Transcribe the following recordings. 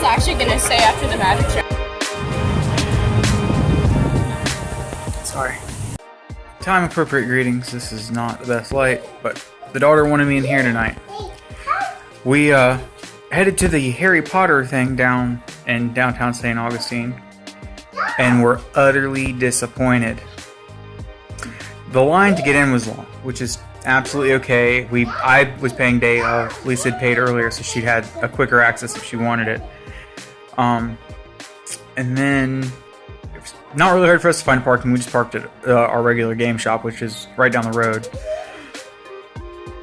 actually going to say after the magic show. Sorry. Time appropriate greetings. This is not the best light, but the daughter wanted me in here tonight. We headed to the Harry Potter thing down in downtown St. Augustine, and were utterly disappointed. The line to get in was long, which is absolutely okay. I was paying day of. Lisa had paid earlier, so she had a quicker access if she wanted it. And then it was not really hard for us to find parking. We just parked at our regular game shop, which is right down the road.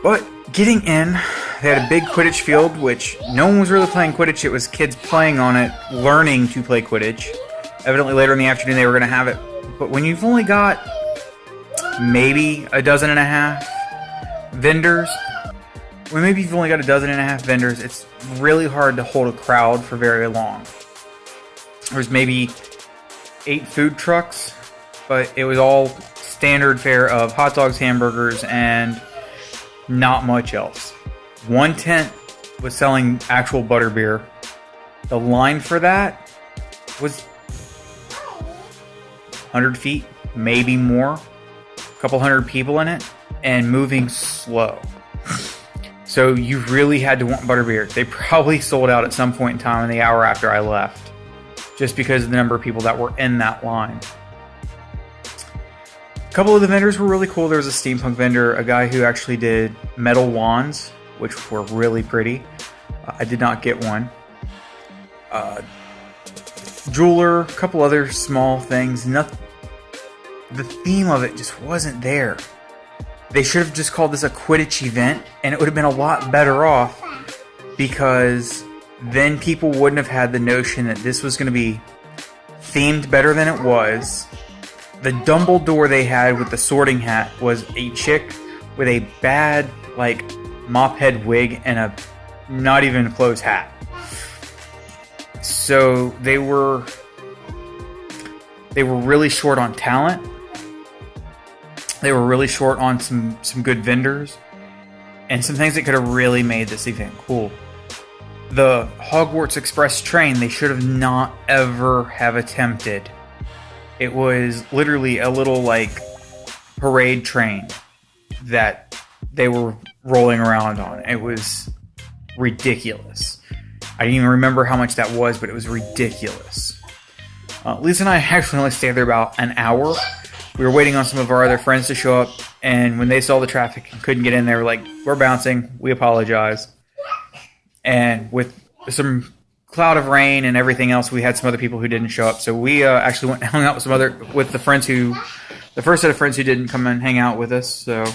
But getting in, they had a big Quidditch field, which no one was really playing Quidditch. It was kids playing on it, learning to play Quidditch. Evidently later in the afternoon they were going to have it. But when you've only got maybe a dozen and a half vendors, it's really hard to hold a crowd for very long. There was maybe 8 food trucks, but it was all standard fare of hot dogs, hamburgers, and not much else. One tent was selling actual butterbeer. The line for that was 100 feet, maybe more. A couple hundred people in it, and moving slow. So you really had to want butterbeer. They probably sold out at some point in time in the hour after I left, just because of the number of people that were in that line. A couple of the vendors were really cool. There was a steampunk vendor, a guy who actually did metal wands, which were really pretty. I did not get one. Jeweler, a couple other small things. Nothing. The theme of it just wasn't there. They should have just called this a Quidditch event, and it would have been a lot better off, because then people wouldn't have had the notion that this was going to be themed better than it was. The Dumbledore they had with the sorting hat was a chick with a bad, mop head wig and a not even closed hat. So they were really short on talent. They were really short on some good vendors and some things that could have really made this event cool. The Hogwarts Express train, they should have not ever have attempted. It was literally a little parade train that they were rolling around on. It was ridiculous. I didn't even remember how much that was, but it was ridiculous. Lisa and I actually only stayed there about an hour. We were waiting on some of our other friends to show up, and when they saw the traffic and couldn't get in, they were like, "We're bouncing. We apologize." And with some cloud of rain and everything else, we had some other people who didn't show up. So we actually went and hung out with the first set of friends who didn't come and hang out with us. So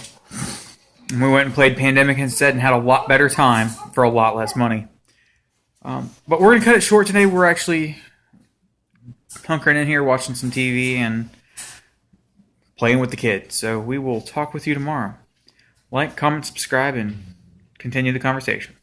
we went and played Pandemic instead and had a lot better time for a lot less money. But we're going to cut it short today. We're actually hunkering in here, watching some TV and playing with the kids. So we will talk with you tomorrow. Like, comment, subscribe, and continue the conversation.